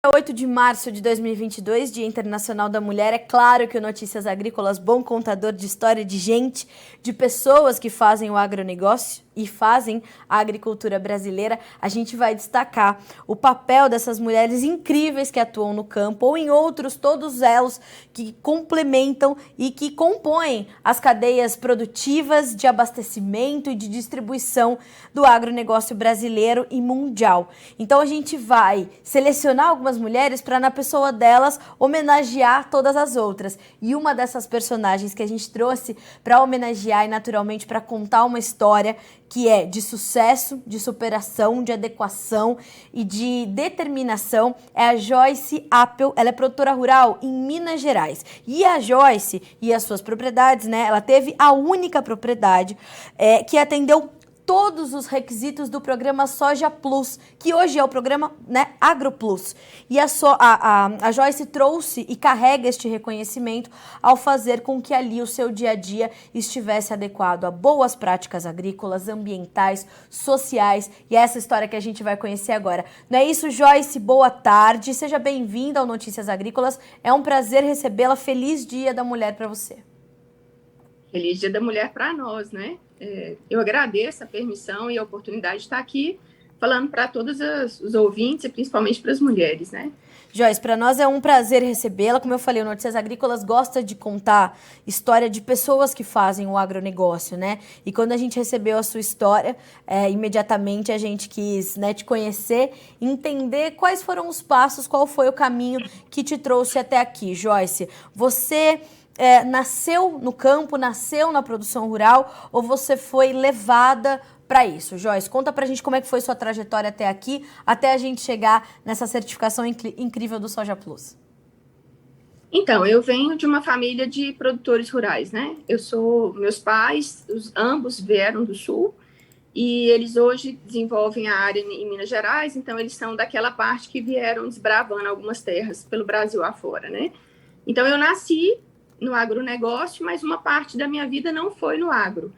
8 de março de 2022, Dia Internacional da Mulher. É claro que o Notícias Agrícolas, bom contador de história de gente, de pessoas que fazem o agronegócio e fazem a agricultura brasileira, a gente vai destacar o papel dessas mulheres incríveis que atuam no campo ou em outros, todos elos que complementam e que compõem as cadeias produtivas de abastecimento e de distribuição do agronegócio brasileiro e mundial. Então a gente vai selecionar algumas mulheres para, na pessoa delas, homenagear todas as outras. E uma dessas personagens que a gente trouxe para homenagear e naturalmente para contar uma história que é de sucesso, de superação, de adequação e de determinação, é a Joyce Appel. Ela é produtora rural em Minas Gerais. E a Joyce e as suas propriedades, né? Ela teve a única propriedade que atendeu todos os requisitos do programa Soja Plus, que hoje é o programa, né, Agro Plus. E a Joyce trouxe e carrega este reconhecimento ao fazer com que ali o seu dia a dia estivesse adequado a boas práticas agrícolas, ambientais, sociais, e é essa história que a gente vai conhecer agora. Não é isso, Joyce? Boa tarde, seja bem-vinda ao Notícias Agrícolas. É um prazer recebê-la. Feliz Dia da Mulher para você. Feliz Dia da Mulher para nós, né? Eu agradeço a permissão e a oportunidade de estar aqui falando para todos os ouvintes e principalmente para as mulheres, né? Joyce, para nós é um prazer recebê-la. Como eu falei, o Notícias Agrícolas gosta de contar história de pessoas que fazem o agronegócio, né? E quando a gente recebeu a sua história, imediatamente a gente quis, né, te conhecer, entender quais foram os passos, qual foi o caminho que te trouxe até aqui. Joyce, você nasceu no campo, nasceu na produção rural ou você foi levada para isso? Joyce, conta pra gente como é que foi sua trajetória até aqui, até a gente chegar nessa certificação incrível do Soja Plus. Então, eu venho de uma família de produtores rurais, né? Meus pais, ambos vieram do Sul e eles hoje desenvolvem a área em Minas Gerais, então eles são daquela parte que vieram desbravando algumas terras pelo Brasil afora, né? Então, eu nasci no agronegócio, mas uma parte da minha vida não foi no agro.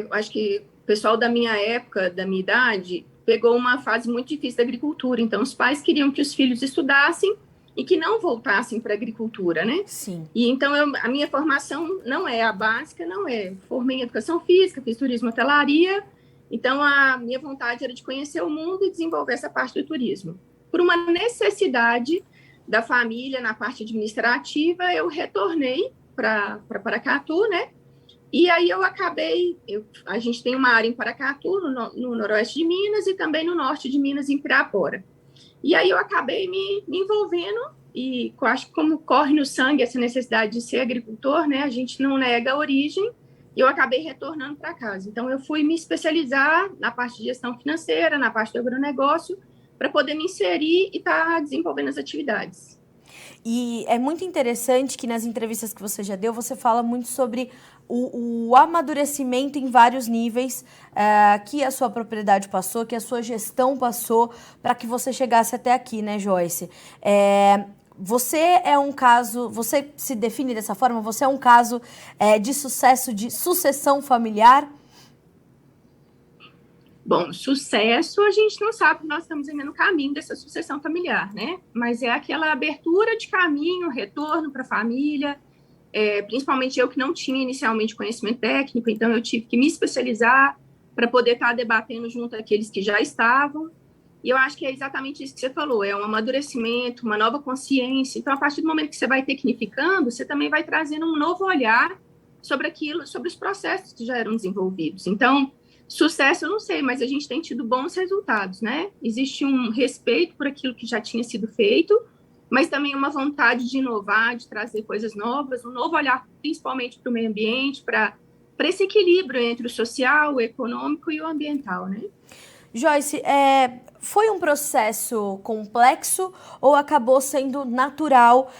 Acho que o pessoal da minha época, da minha idade, pegou uma fase muito difícil da agricultura. Então, os pais queriam que os filhos estudassem e que não voltassem para a agricultura, né? Sim. E então, a minha formação não é a básica, não é. Formei em educação física, fiz turismo e hotelaria. Então, a minha vontade era de conhecer o mundo e desenvolver essa parte do turismo. Por uma necessidade da família na parte administrativa, eu retornei para Paracatu, né? E aí eu acabei, a gente tem uma área em Paracatu, no noroeste de Minas, e também no norte de Minas, em Pirapora. E aí eu acabei me envolvendo, e acho que como corre no sangue essa necessidade de ser agricultor, né? A gente não nega a origem, e eu acabei retornando para casa. Então eu fui me especializar na parte de gestão financeira, na parte do agronegócio, para poder me inserir e estar desenvolvendo as atividades. E é muito interessante que nas entrevistas que você já deu, você fala muito sobre o amadurecimento em vários níveis que a sua propriedade passou, que a sua gestão passou para que você chegasse até aqui, né, Joyce? Você é um caso, você se define dessa forma? Você é um caso de sucesso, de sucessão familiar? Bom, sucesso a gente não sabe, nós estamos ainda no caminho dessa sucessão familiar, né? Mas é aquela abertura de caminho, retorno para a família, principalmente eu que não tinha inicialmente conhecimento técnico, então eu tive que me especializar para poder estar debatendo junto àqueles que já estavam. E eu acho que é exatamente isso que você falou, é um amadurecimento, uma nova consciência. Então, a partir do momento que você vai tecnificando, você também vai trazendo um novo olhar sobre aquilo, sobre os processos que já eram desenvolvidos. Então, sucesso eu não sei, mas a gente tem tido bons resultados, né? Existe um respeito por aquilo que já tinha sido feito, mas também uma vontade de inovar, de trazer coisas novas, um novo olhar principalmente para o meio ambiente, para esse equilíbrio entre o social, o econômico e o ambiental, né? Joyce, foi um processo complexo ou acabou sendo natural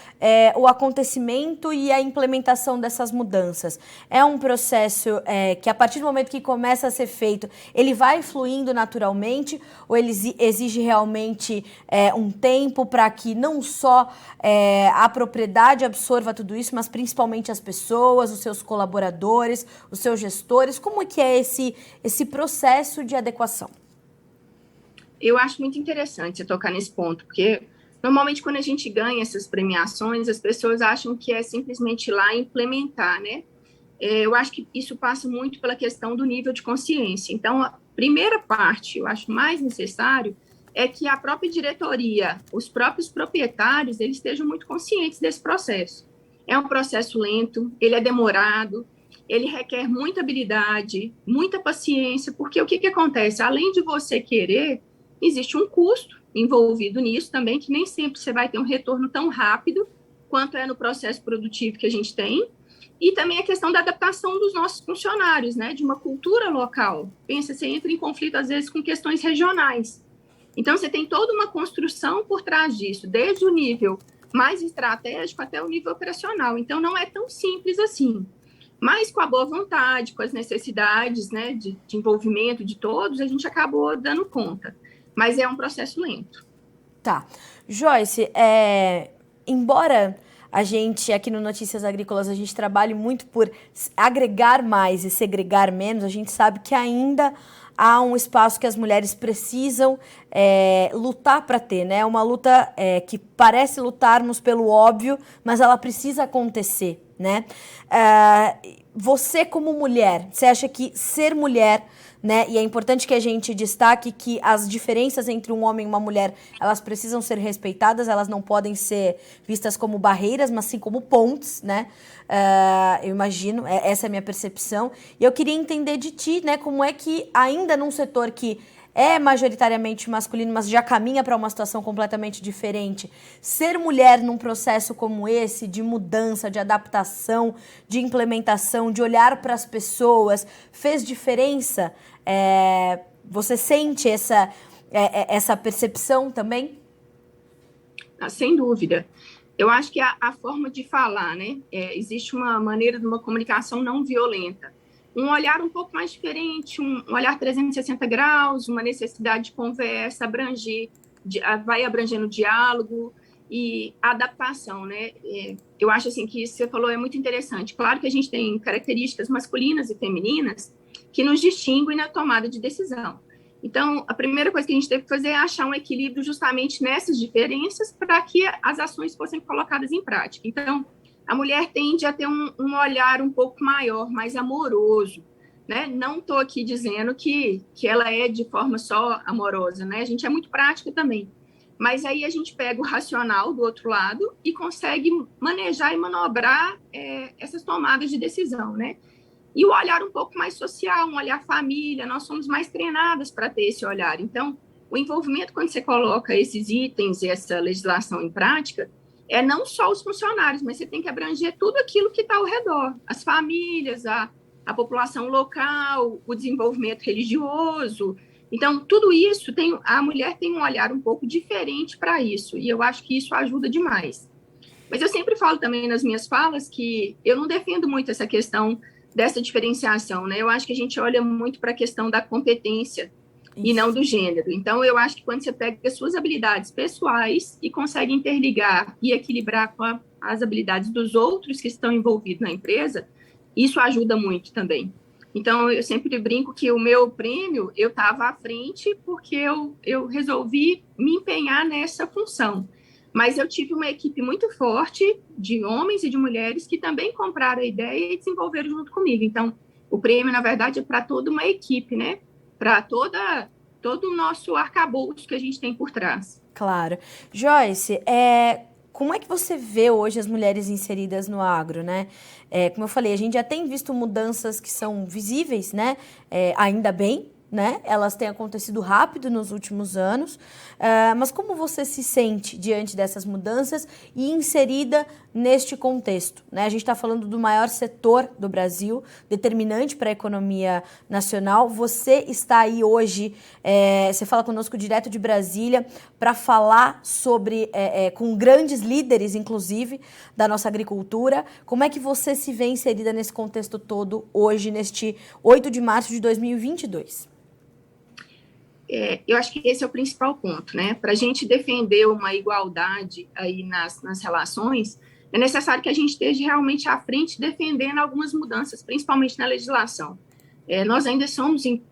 o acontecimento e a implementação dessas mudanças? É um processo que, a partir do momento que começa a ser feito, ele vai fluindo naturalmente ou ele exige realmente um tempo para que não só a propriedade absorva tudo isso, mas principalmente as pessoas, os seus colaboradores, os seus gestores? Como é que é esse processo de adequação? Eu acho muito interessante você tocar nesse ponto, porque Normalmente, quando a gente ganha essas premiações, as pessoas acham que é simplesmente ir lá e implementar, né? Eu acho que isso passa muito pela questão do nível de consciência. Então, a primeira parte, eu acho mais necessário, é que a própria diretoria, os próprios proprietários, eles estejam muito conscientes desse processo. É um processo lento, ele é demorado, ele requer muita habilidade, muita paciência, porque o que, que acontece? Além de você querer, existe um custo envolvido nisso também, que nem sempre você vai ter um retorno tão rápido quanto é no processo produtivo que a gente tem, e também a questão da adaptação dos nossos funcionários, né, de uma cultura local. Pensa, você entra em conflito, às vezes, com questões regionais. Então, você tem toda uma construção por trás disso, desde o nível mais estratégico até o nível operacional. Então, não é tão simples assim. Mas, com a boa vontade, com as necessidades, né, de envolvimento de todos, a gente acabou dando conta. Mas é um processo lento. Tá. Joyce, embora a gente, aqui no Notícias Agrícolas, a gente trabalhe muito por agregar mais e segregar menos, a gente sabe que ainda há um espaço que as mulheres precisam lutar para ter, né? Uma luta que parece lutarmos pelo óbvio, mas ela precisa acontecer, né? Você como mulher, você acha que ser mulher, né? E é importante que a gente destaque que as diferenças entre um homem e uma mulher, elas precisam ser respeitadas, elas não podem ser vistas como barreiras, mas sim como pontes, né? Eu imagino, essa é a minha percepção. E eu queria entender de ti, né? Como é que ainda num setor que é majoritariamente masculino, mas já caminha para uma situação completamente diferente, ser mulher num processo como esse, de mudança, de adaptação, de implementação, de olhar para as pessoas, fez diferença? Você sente essa percepção também? Sem dúvida. Eu acho que a forma de falar, né? Existe uma maneira de uma comunicação não violenta. Um olhar um pouco mais diferente, um olhar 360 graus, uma necessidade de conversa, vai abrangendo diálogo e adaptação, né? Eu acho assim que isso que você falou é muito interessante. Claro que a gente tem características masculinas e femininas que nos distinguem na tomada de decisão. Então, a primeira coisa que a gente teve que fazer é achar um equilíbrio justamente nessas diferenças para que as ações fossem colocadas em prática. Então, a mulher tende a ter um olhar um pouco maior, mais amoroso, né? Não estou aqui dizendo que ela é de forma só amorosa, né? A gente é muito prática também. Mas aí a gente pega o racional do outro lado e consegue manejar e manobrar essas tomadas de decisão, né? E o olhar um pouco mais social, um olhar família, nós somos mais treinadas para ter esse olhar. Então, o envolvimento, quando você coloca esses itens e essa legislação em prática, não só os funcionários, mas você tem que abranger tudo aquilo que está ao redor, as famílias, a população local, o desenvolvimento religioso. Então, tudo isso, a mulher tem um olhar um pouco diferente para isso, e eu acho que isso ajuda demais. Mas eu sempre falo também nas minhas falas que eu não defendo muito essa questão dessa diferenciação, né? Eu acho que a gente olha muito para a questão da competência e não do gênero. Então, eu acho que quando você pega as suas habilidades pessoais e consegue interligar e equilibrar com as habilidades dos outros que estão envolvidos na empresa, isso ajuda muito também. Então, eu sempre brinco que o meu prêmio, eu estava à frente porque eu resolvi me empenhar nessa função. Mas eu tive uma equipe muito forte de homens e de mulheres que também compraram a ideia e desenvolveram junto comigo. Então, o prêmio, na verdade, é para toda uma equipe, né? Para todo o nosso arcabouço que a gente tem por trás. Claro. Joyce, como é que você vê hoje as mulheres inseridas no agro, né? Como eu falei, a gente já tem visto mudanças que são visíveis, né? Ainda bem, né? Elas têm acontecido rápido nos últimos anos, mas como você se sente diante dessas mudanças e inserida neste contexto, né? A gente está falando do maior setor do Brasil, determinante para a economia nacional. Você está aí hoje, você fala conosco direto de Brasília, para falar sobre, com grandes líderes, inclusive, da nossa agricultura. Como é que você se vê inserida nesse contexto todo hoje, neste 8 de março de 2022? Eu acho que esse é o principal ponto, né? Para a gente defender uma igualdade aí nas relações, é necessário que a gente esteja realmente à frente defendendo algumas mudanças, principalmente na legislação. Nós ainda somos em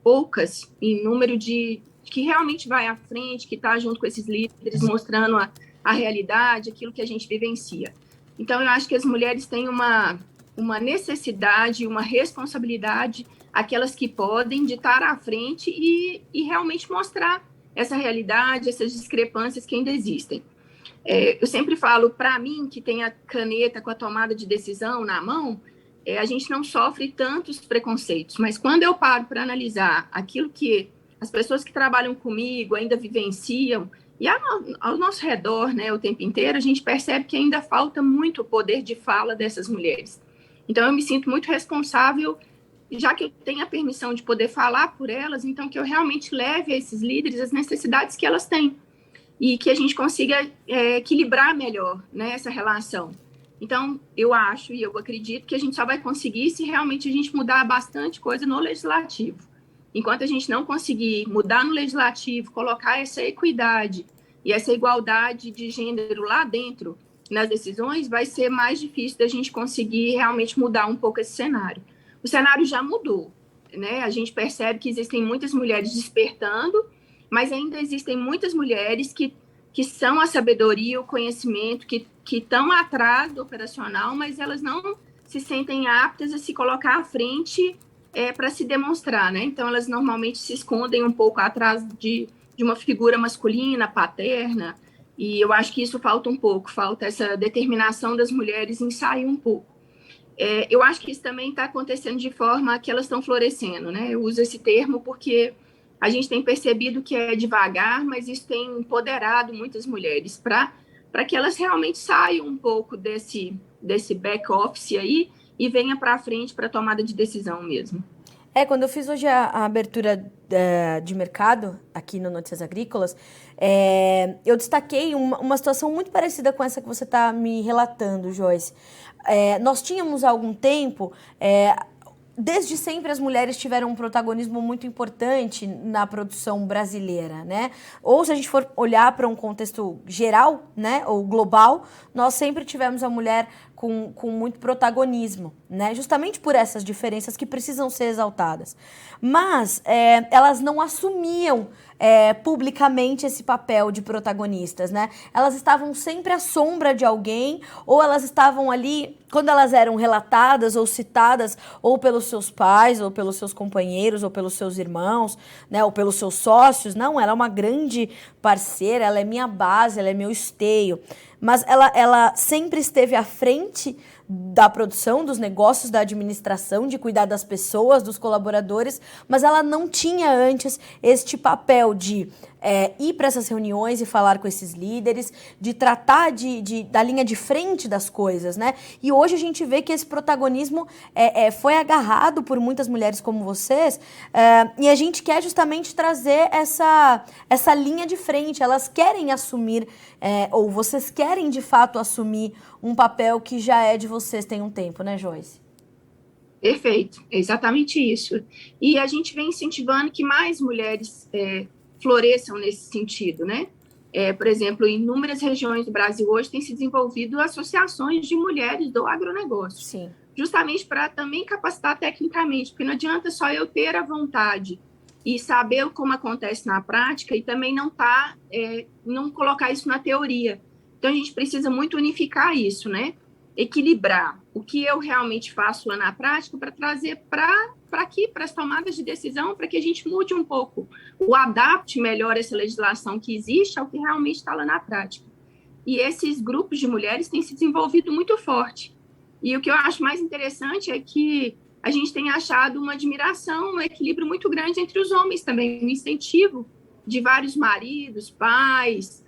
número de que realmente vai à frente, que está junto com esses líderes, mostrando a realidade, aquilo que a gente vivencia. Então, eu acho que as mulheres têm uma necessidade, uma responsabilidade, aquelas que podem, de estar à frente e realmente mostrar essa realidade, essas discrepâncias que ainda existem. Eu sempre falo, para mim, que tem a caneta com a tomada de decisão na mão, a gente não sofre tantos preconceitos, mas quando eu paro para analisar aquilo que as pessoas que trabalham comigo ainda vivenciam, e ao nosso redor, né, o tempo inteiro, a gente percebe que ainda falta muito poder de fala dessas mulheres. Então, eu me sinto muito responsável, já que eu tenho a permissão de poder falar por elas, então que eu realmente leve a esses líderes as necessidades que elas têm e que a gente consiga equilibrar melhor, né, essa relação. Então, eu acho e eu acredito que a gente só vai conseguir se realmente a gente mudar bastante coisa no legislativo. Enquanto a gente não conseguir mudar no legislativo, colocar essa equidade e essa igualdade de gênero lá dentro, nas decisões, vai ser mais difícil da gente conseguir realmente mudar um pouco esse cenário. O cenário já mudou, né? A gente percebe que existem muitas mulheres despertando, mas ainda existem muitas mulheres que são a sabedoria, o conhecimento, que estão atrás do operacional, mas elas não se sentem aptas a se colocar à frente para se demonstrar, né? Então, elas normalmente se escondem um pouco atrás de uma figura masculina, paterna, e eu acho que isso falta um pouco, falta essa determinação das mulheres em sair um pouco. Eu acho que isso também está acontecendo de forma que elas estão florescendo, né? Eu uso esse termo porque a gente tem percebido que é devagar, mas isso tem empoderado muitas mulheres para que elas realmente saiam um pouco desse back-office aí e venha para frente para a tomada de decisão mesmo. Quando eu fiz hoje a abertura de mercado aqui no Notícias Agrícolas, eu destaquei uma situação muito parecida com essa que você está me relatando, Joyce. Nós tínhamos há algum tempo... Desde sempre as mulheres tiveram um protagonismo muito importante na produção brasileira, né? Ou se a gente for olhar para um contexto geral, né, ou global, nós sempre tivemos a mulher com muito protagonismo, né? Justamente por essas diferenças que precisam ser exaltadas. Mas elas não assumiam publicamente esse papel de protagonistas, né? Elas estavam sempre à sombra de alguém, ou elas estavam ali, quando elas eram relatadas ou citadas, ou pelos seus pais, ou pelos seus companheiros, ou pelos seus irmãos, né? Ou pelos seus sócios. Não, ela é uma grande parceira, ela é minha base, ela é meu esteio. Mas ela sempre esteve à frente da produção, dos negócios, da administração, de cuidar das pessoas, dos colaboradores, mas ela não tinha antes este papel de ir para essas reuniões e falar com esses líderes, de tratar da linha de frente das coisas, né? E hoje a gente vê que esse protagonismo foi agarrado por muitas mulheres como vocês, e a gente quer justamente trazer essa linha de frente. Elas querem assumir, ou vocês querem de fato assumir um papel que já é de vocês tem um tempo, né, Joyce? Perfeito, é exatamente isso. E a gente vem incentivando que mais mulheres floresçam nesse sentido, né? Por exemplo, em inúmeras regiões do Brasil hoje tem se desenvolvido associações de mulheres do agronegócio. Sim. Justamente para também capacitar tecnicamente, porque não adianta só eu ter a vontade e saber como acontece na prática e também não colocar isso na teoria. Então, a gente precisa muito unificar isso, né? Equilibrar o que eu realmente faço lá na prática para trazer para aqui, para as tomadas de decisão, para que a gente mude um pouco, adapte melhor essa legislação que existe ao que realmente está lá na prática. E esses grupos de mulheres têm se desenvolvido muito forte. E o que eu acho mais interessante é que a gente tem achado uma admiração, um equilíbrio muito grande entre os homens também, um incentivo de vários maridos, pais,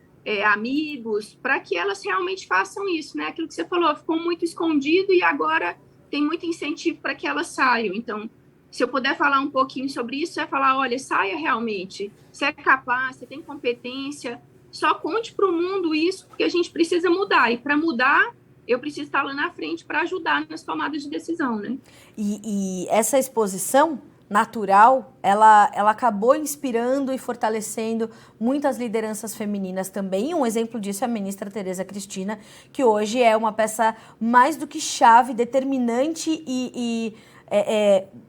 amigos, para que elas realmente façam isso, né? Aquilo que você falou, ficou muito escondido e agora tem muito incentivo para que elas saiam. Então, se eu puder falar um pouquinho sobre isso, é falar, olha, saia realmente, você é capaz, você tem competência, só conte para o mundo isso, porque a gente precisa mudar, e para mudar, eu preciso estar lá na frente para ajudar nas tomadas de decisão, né? E essa exposição natural, ela acabou inspirando e fortalecendo muitas lideranças femininas também. Um exemplo disso é a ministra Tereza Cristina, que hoje é uma peça mais do que chave, determinante e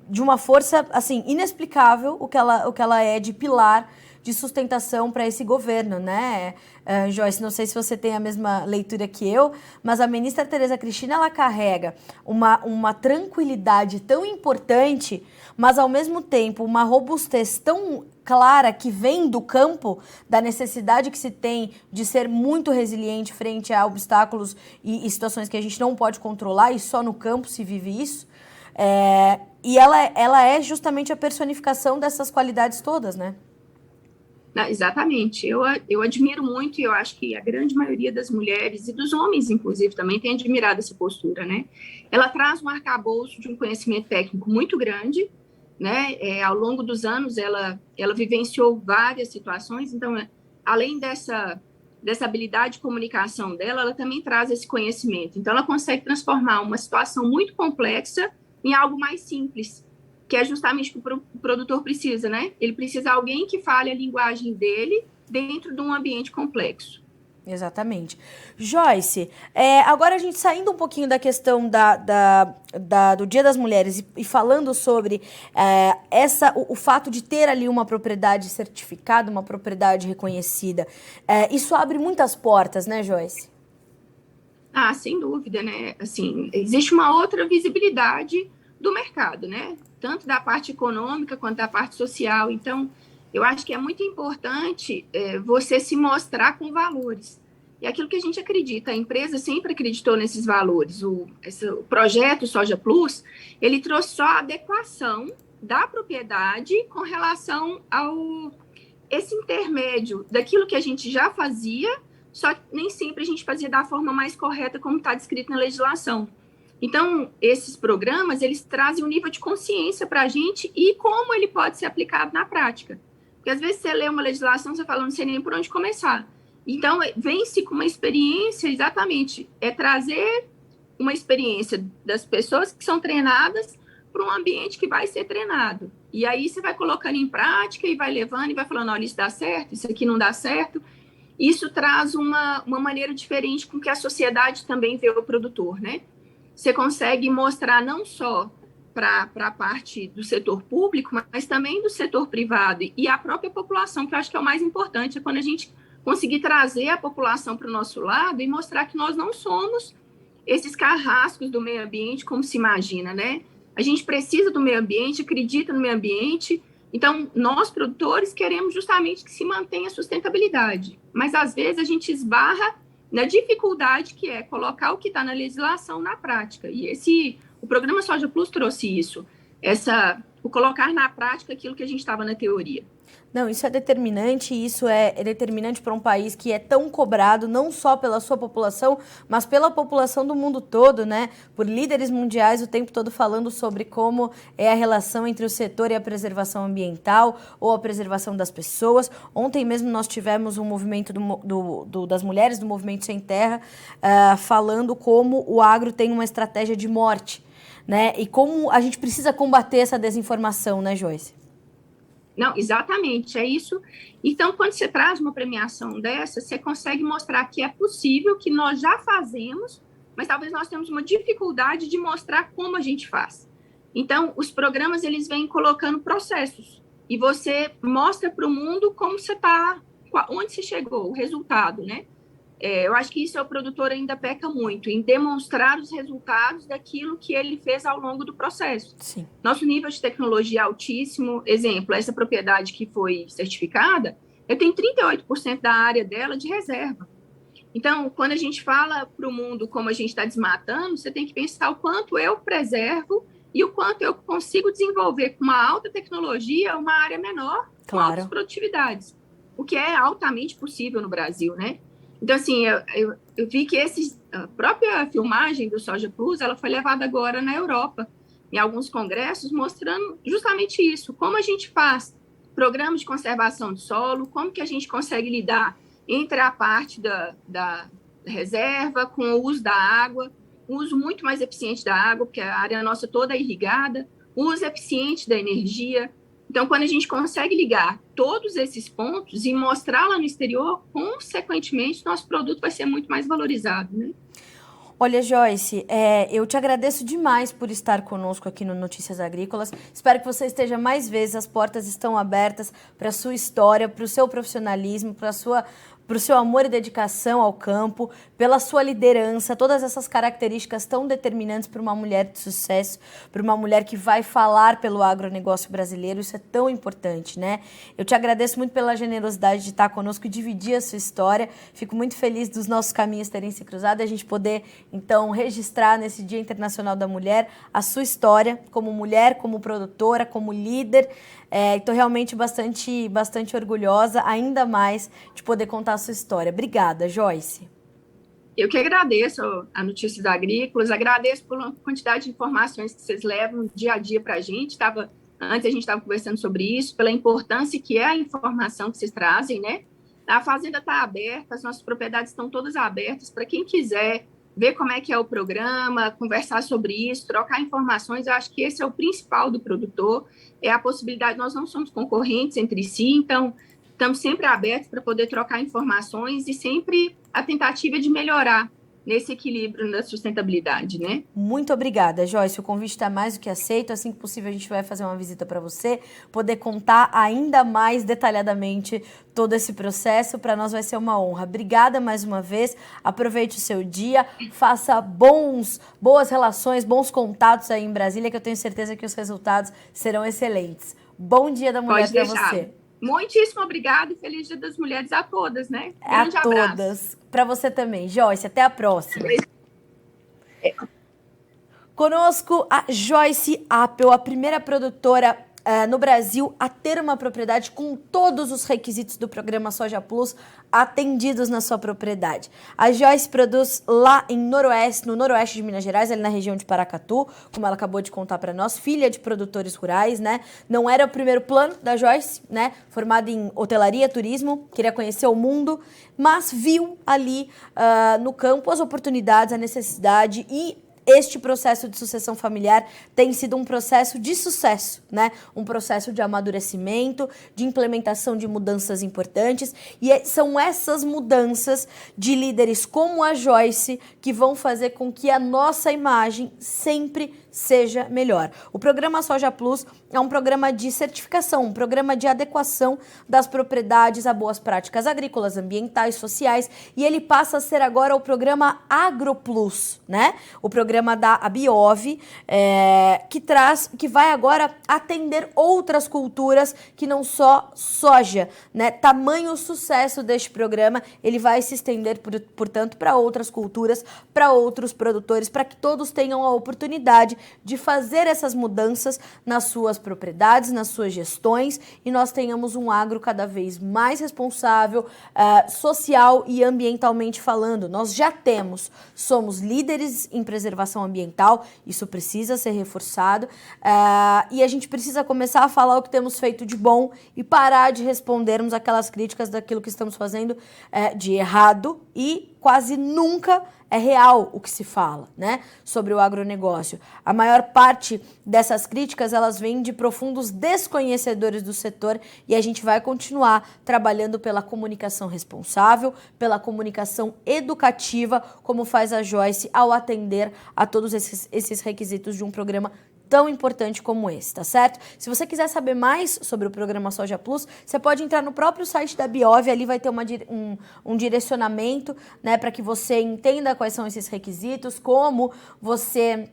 de uma força assim inexplicável o que ela é de pilar de sustentação para esse governo, né? Joyce, não sei se você tem a mesma leitura que eu, mas a ministra Tereza Cristina, ela carrega uma tranquilidade tão importante, mas ao mesmo tempo uma robustez tão clara que vem do campo, da necessidade que se tem de ser muito resiliente frente a obstáculos e situações que a gente não pode controlar, e só no campo se vive isso. E ela é justamente a personificação dessas qualidades todas, né? Exatamente. Eu admiro muito, e eu acho que a grande maioria das mulheres, e dos homens, inclusive, também tem admirado essa postura, né? Ela traz um arcabouço de um conhecimento técnico muito grande, né? Ao longo dos anos, ela vivenciou várias situações, então, além dessa habilidade de comunicação dela, ela também traz esse conhecimento. Então, ela consegue transformar uma situação muito complexa em algo mais simples, que é justamente o que o produtor precisa, né? Ele precisa de alguém que fale a linguagem dele dentro de um ambiente complexo. Exatamente. Joyce, agora a gente saindo um pouquinho da questão do Dia das Mulheres e falando sobre o fato de ter ali uma propriedade certificada, uma propriedade reconhecida, isso abre muitas portas, né, Joyce? Sem dúvida, né? Assim, existe uma outra visibilidade do mercado, né? Tanto da parte econômica quanto da parte social. Então, eu acho que é muito importante você se mostrar com valores. E aquilo que a gente acredita, a empresa sempre acreditou nesses valores. O projeto Soja Plus, ele trouxe só a adequação da propriedade com relação esse intermédio daquilo que a gente já fazia, só que nem sempre a gente fazia da forma mais correta como está descrito na legislação. Então, esses programas, eles trazem um nível de consciência para a gente e como ele pode ser aplicado na prática. Porque, às vezes, você lê uma legislação, você fala, não sei nem por onde começar. Então, vem-se com uma experiência, exatamente, trazer uma experiência das pessoas que são treinadas para um ambiente que vai ser treinado. E aí, você vai colocando em prática e vai levando e vai falando, olha, isso dá certo, isso aqui não dá certo. Isso traz uma maneira diferente com que a sociedade também vê o produtor, né? Você consegue mostrar não só para a parte do setor público, mas também do setor privado e a própria população, que eu acho que é o mais importante, é quando a gente conseguir trazer a população para o nosso lado e mostrar que nós não somos esses carrascos do meio ambiente, como se imagina, né? A gente precisa do meio ambiente, acredita no meio ambiente, então nós, produtores, queremos justamente que se mantenha a sustentabilidade, mas às vezes a gente esbarra na dificuldade que é colocar o que está na legislação na prática. E o programa Soja Plus trouxe isso, o colocar na prática aquilo que a gente estava na teoria. Não, isso é determinante, e isso é determinante para um país que é tão cobrado, não só pela sua população, mas pela população do mundo todo, né? Por líderes mundiais o tempo todo falando sobre como é a relação entre o setor e a preservação ambiental ou a preservação das pessoas. Ontem mesmo nós tivemos um movimento das mulheres do Movimento Sem Terra falando como o agro tem uma estratégia de morte, né? E como a gente precisa combater essa desinformação, né, Joyce? Não, exatamente, é isso. Então, quando você traz uma premiação dessa, você consegue mostrar que é possível, que nós já fazemos, mas talvez nós temos uma dificuldade de mostrar como a gente faz. Então, os programas, eles vêm colocando processos, e você mostra para o mundo como você está, onde você chegou, o resultado, né? Eu acho que isso o produtor ainda peca muito, em demonstrar os resultados daquilo que ele fez ao longo do processo. Sim. Nosso nível de tecnologia é altíssimo. Exemplo, essa propriedade que foi certificada, eu tenho 38% da área dela de reserva. Então, quando a gente fala para o mundo como a gente está desmatando, você tem que pensar o quanto eu preservo e o quanto eu consigo desenvolver com uma alta tecnologia uma área menor, com altas produtividades, o que é altamente possível no Brasil, né? Então, assim, eu vi que a própria filmagem do Soja Plus, ela foi levada agora na Europa, em alguns congressos, mostrando justamente isso, como a gente faz programas de conservação do solo, como que a gente consegue lidar entre a parte da reserva, com o uso da água, o uso muito mais eficiente da água, porque a área nossa toda é irrigada, o uso eficiente da energia. Então, quando a gente consegue ligar todos esses pontos e mostrar lá no exterior, consequentemente, nosso produto vai ser muito mais valorizado, né? Olha, Joyce, eu te agradeço demais por estar conosco aqui no Notícias Agrícolas. Espero que você esteja mais vezes. As portas estão abertas para a sua história, para o seu profissionalismo, para o seu amor e dedicação ao campo, pela sua liderança, todas essas características tão determinantes para uma mulher de sucesso, para uma mulher que vai falar pelo agronegócio brasileiro. Isso é tão importante, né? Eu te agradeço muito pela generosidade de estar conosco e dividir a sua história. Fico muito feliz dos nossos caminhos terem se cruzado e a gente poder, então, registrar nesse Dia Internacional da Mulher a sua história como mulher, como produtora, como líder. Estou realmente bastante orgulhosa, ainda mais, de poder contar a sua história. Obrigada, Joyce. Eu que agradeço a Notícias Agrícolas, agradeço pela quantidade de informações que vocês levam dia a dia para a gente. Antes a gente estava conversando sobre isso, pela importância que é a informação que vocês trazem, né? A fazenda está aberta, as nossas propriedades estão todas abertas para quem quiser ver como é que é o programa, conversar sobre isso, trocar informações. Eu acho que esse é o principal do produtor, é a possibilidade, nós não somos concorrentes entre si, então estamos sempre abertos para poder trocar informações e sempre a tentativa de melhorar nesse equilíbrio da sustentabilidade, né? Muito obrigada, Joyce. O convite está mais do que aceito. Assim que possível, a gente vai fazer uma visita para você, poder contar ainda mais detalhadamente todo esse processo. Para nós vai ser uma honra. Obrigada mais uma vez. Aproveite o seu dia, faça boas relações, bons contatos aí em Brasília, que eu tenho certeza que os resultados serão excelentes. Bom Dia da Mulher para você. Muitíssimo obrigada e feliz Dia das Mulheres a todas, né? Grande abraço. A todas. Para você também. Joyce, até a próxima. Conosco a Joyce Appel, a primeira produtora no Brasil a ter uma propriedade com todos os requisitos do programa Soja Plus atendidos na sua propriedade. A Joyce produz lá no noroeste de Minas Gerais, ali na região de Paracatu, como ela acabou de contar para nós, filha de produtores rurais, né? Não era o primeiro plano da Joyce, né? Formada em hotelaria, turismo, queria conhecer o mundo, mas viu ali no campo as oportunidades, a necessidade e este processo de sucessão familiar tem sido um processo de sucesso, né? Um processo de amadurecimento, de implementação de mudanças importantes. E são essas mudanças de líderes como a Joyce que vão fazer com que a nossa imagem sempre seja melhor. O programa Soja Plus é um programa de certificação, um programa de adequação das propriedades a boas práticas agrícolas, ambientais, sociais, e ele passa a ser agora o programa AgroPlus, né? O programa da Abiov, que vai agora atender outras culturas que não só soja, né? Tamanho sucesso deste programa, ele vai se estender, portanto, para outras culturas, para outros produtores, para que todos tenham a oportunidade de fazer essas mudanças nas suas propriedades, nas suas gestões, e nós tenhamos um agro cada vez mais responsável, social e ambientalmente falando. Nós já somos líderes em preservação ambiental, isso precisa ser reforçado, e a gente precisa começar a falar o que temos feito de bom e parar de respondermos aquelas críticas daquilo que estamos fazendo de errado, e quase nunca é real o que se fala, né, sobre o agronegócio. A maior parte dessas críticas, elas vêm de profundos desconhecedores do setor, e a gente vai continuar trabalhando pela comunicação responsável, pela comunicação educativa, como faz a Joyce ao atender a todos esses requisitos de um programa tão importante como esse, tá certo? Se você quiser saber mais sobre o programa Soja Plus, você pode entrar no próprio site da Abiov, ali vai ter um direcionamento, né, para que você entenda quais são esses requisitos, como você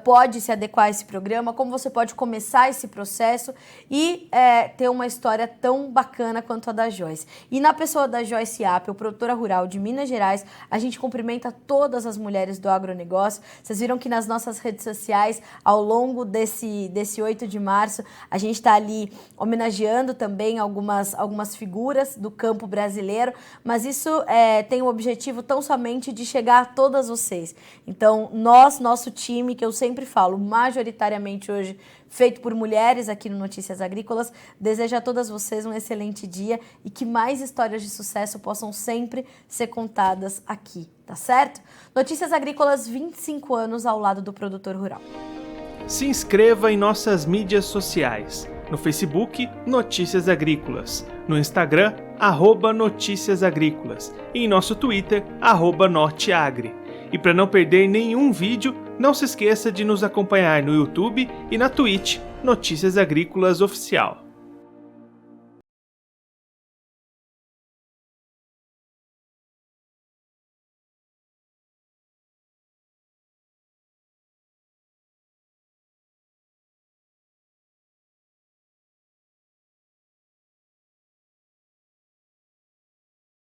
pode se adequar a esse programa, como você pode começar esse processo e ter uma história tão bacana quanto a da Joyce. E na pessoa da Joyce Appel, produtora rural de Minas Gerais, a gente cumprimenta todas as mulheres do agronegócio. Vocês viram que nas nossas redes sociais, ao longo desse 8 de março, a gente está ali homenageando também algumas figuras do campo brasileiro, mas isso tem o objetivo tão somente de chegar a todas vocês. Então, nosso time, que eu sempre falo, majoritariamente hoje feito por mulheres aqui no Notícias Agrícolas, desejo a todas vocês um excelente dia e que mais histórias de sucesso possam sempre ser contadas aqui, tá certo? Notícias Agrícolas, 25 anos ao lado do produtor rural. Se inscreva em nossas mídias sociais. No Facebook, Notícias Agrícolas. No Instagram, @Notícias Agrícolas. E em nosso Twitter, @Norteagri. E para não perder nenhum vídeo, não se esqueça de nos acompanhar no YouTube e na Twitch, Notícias Agrícolas Oficial.